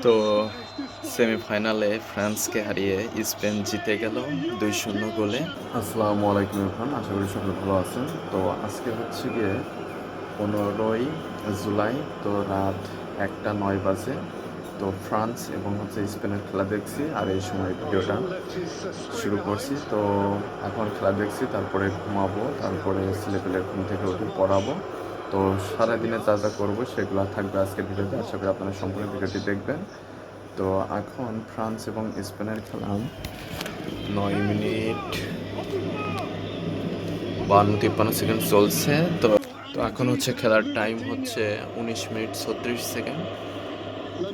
তো সেমিফাইনালে ফ্রান্সকে হারিয়ে স্পেন জিতে গেল 2-0 গোলে। আসসালামু আলাইকুম ইরফান, আশা করি সকলে ভালো আছেন। তো আজকে হচ্ছে গিয়ে 15 জুলাই, তো রাত 1:09 বাজে। তো ফ্রান্স এবং স্পেনের খেলা দেখছি, আর এই সময় ভিডিওটা শুরু করছি। তো এখন খেলা দেখছি, তারপরে ঘুমাবো, তারপরে ছেলেপেলে ঘুম থেকে উঠে পড়াবো। তো সারাদিনে যা যা করবো সেগুলো থাকবে আজকে ভিডিওতে। আশা করি আপনারা সম্পূর্ণ ভিডিওটি দেখবেন। তো এখন ফ্রান্স এবং স্পেনের খেলা 9 মিনিট 52-53 চলছে। তো তো এখন হচ্ছে খেলার টাইম হচ্ছে 19 মিনিট 36 সেকেন্ড।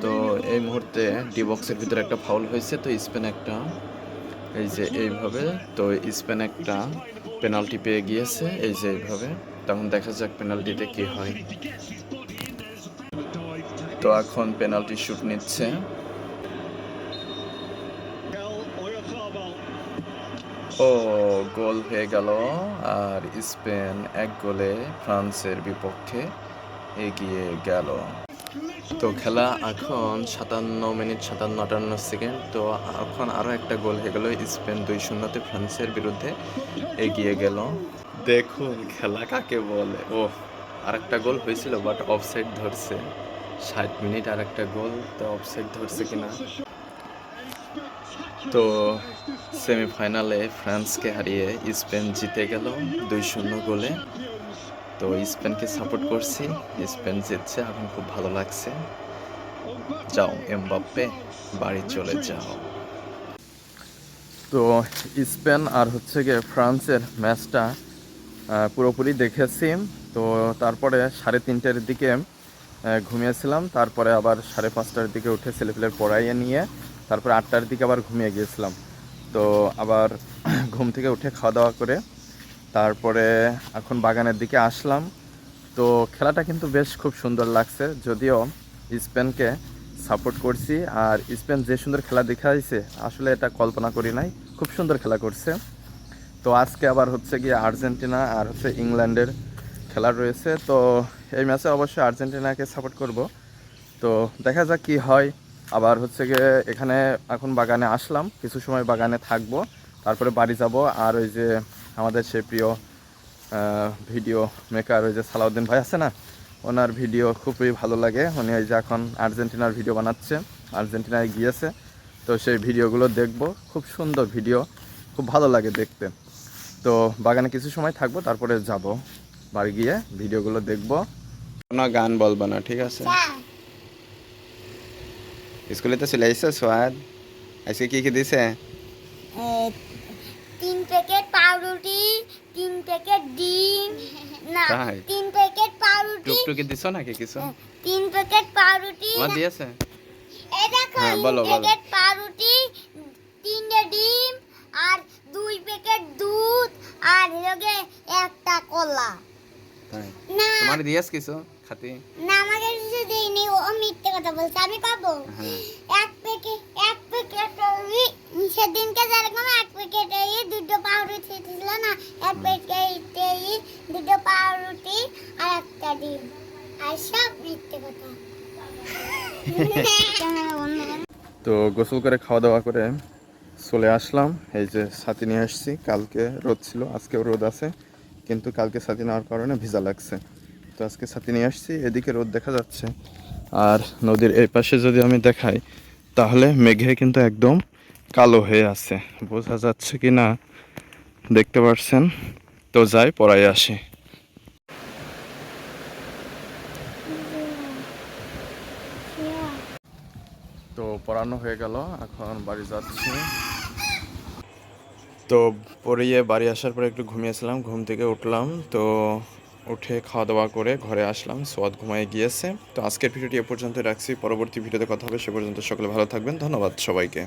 তো এই মুহূর্তে ডি বক্সের ভিতরে একটা ফাউল হয়েছে, তো স্পেন একটা এই যে এইভাবে, তো স্পেন একটা পেনাল্টি পেয়ে গিয়েছে এই যে এইভাবে। তখন দেখা যাক পেনাল্টিতে কি হয়। তো এখন পেনাল্টি শুট নিচ্ছে। ও, গোল হয়ে গেল, আর স্পেন 1 গোলে ফ্রান্সের বিপক্ষে এগিয়ে গেল। তো খেলা এখন 57 মিনিট 57-58 সেকেন্ড। তো এখন আরও একটা গোল হয়ে গেল, স্পেন 2-0 ফ্রান্সের বিরুদ্ধে এগিয়ে গেল। দেখুন খেলা কাকে বলে। ও, আরেকটা গোল হয়েছিল, বাট অফসাইড ধরছে। 60 মিনিট আর একটা গোল, তো অফসাইড ধরছে কিনা। তো সেমিফাইনালে ফ্রান্সকে হারিয়ে স্পেন জিতে গেল 2-0 গোলে। তো স্পেনকে সাপোর্ট করছি, স্পেন জিতছে, এখন খুব ভালো লাগছে। যাও এমবাপ্পে, বাড়ি চলে যাও। তো স্পেন আর গিয়ে ফ্রান্সের ম্যাচটা পুরোপুরি দেখেছি। তো তারপরে 3:30টার দিকে ঘুমিয়েছিলাম, তারপরে আবার 5:30টার দিকে উঠে ছেলেপেলের পড়াইয়ে নিয়ে তারপরে 8টার দিকে আবার ঘুমিয়ে গিয়েছিলাম। তো আবার ঘুম থেকে উঠে খাওয়া দাওয়া করে তারপরে এখন বাগানের দিকে আসলাম। তো খেলাটা কিন্তু বেশ খুব সুন্দর লাগছে, যদিও স্পেনকে সাপোর্ট করছি। আর স্পেন যে সুন্দর খেলা দেখাইছে, আসলে এটা কল্পনা করি নাই, খুব সুন্দর খেলা করছে। তো আজকে আবার গিয়ে আর্জেন্টিনা আর ইংল্যান্ডের খেলা রয়েছে। তো এই ম্যাচে অবশ্যই আর্জেন্টিনাকে সাপোর্ট করব। তো দেখা যাক কি হয়। আবার গিয়ে এখানে এখন বাগানে আসলাম, কিছু সময় বাগানে থাকবো, তারপরে বাড়ি যাব। আর ওই যে আমাদের সে প্রিয় ভিডিও মেকার, ওই যে সালাউদ্দিন ভাই আছে না, ওনার ভিডিও খুবই ভালো লাগে। উনি ওই যে এখন আর্জেন্টিনার ভিডিও বানাচ্ছে, আর্জেন্টিনায় গিয়েছে। তো সেই ভিডিওগুলো দেখব, খুব সুন্দর ভিডিও, খুব ভালো লাগে দেখতে। তো বাগানে কিছু সময় থাকবো, তারপরে যাব বাড়ি গিয়ে ভিডিওগুলো দেখব। কোনো গান বলবো না, ঠিক আছে? স্কুলে তো চলে আসছো সোয়াদ, আজকে কি কি দিছে? 3 প্যাকেট পাউরুটি, 3 প্যাকেট ডিম, না তাই 3 প্যাকেট পাউরুটি, টুকটুকি দিছো নাকি কিছু? 3 প্যাকেট পাউরুটি, আমার দিয়েছে। এই দেখো হ্যাঁ, 3 বলো বলো। প্যাকেট পাউরুটি, 3টে ডিম, আর 2 প্যাকেট দুধ, আর লগে একটা কলা। তাই না তোমার দিয়েছ কিছু খাতি? না, আমাকে কিছু দেয়নি, ও মিথ্যে কথা বলছে, আমি পাবো। হ্যাঁ। এক প্যাকেট সেদিনকে যেরকম 1 প্যাকেটে দুটো পাউরুটি ছিল না, 1 প্যাকেটে দুটো পাউরুটি আর একটা ডিম, আর সব মিথ্যে কথা। তো গোসল করে খাওয়া দাওয়া করে চলে আসলাম। এই যে ছাতি নিয়ে আসছি, কালকে রোদ ছিল, আজকেও রোদ আছে, কিন্তু কালকে ছাতি নেওয়ার কারণে ভিজা লাগছে। তো আজকে ছাতি নিয়ে আসছি, এদিকে রোদ দেখা যাচ্ছে। আর নদীর এই পাশে যদি আমি দেখাই, তাহলে মেঘে কিন্তু একদম কালো হয়ে আছে, বোঝা যাচ্ছে কি না দেখতে পাচ্ছেন। তো যাই পড়াই আসি। তো পড়ানো হয়ে গেল, এখন বাড়ি যাচ্ছি। তো পড়িয়ে বাড়ি আসার পরে একটু ঘুমিয়েছিলাম, ঘুম থেকে উঠলাম। তো উঠে খাওয়া দাওয়া করে ঘরে আসলাম, সোয়াদ ঘুমায় গিয়েছে। তো আজকের ভিডিওটি এ পর্যন্ত রাখছি, পরবর্তী ভিডিওতে কথা হবে। সে পর্যন্ত সকলে ভালো থাকবেন, ধন্যবাদ সবাইকে।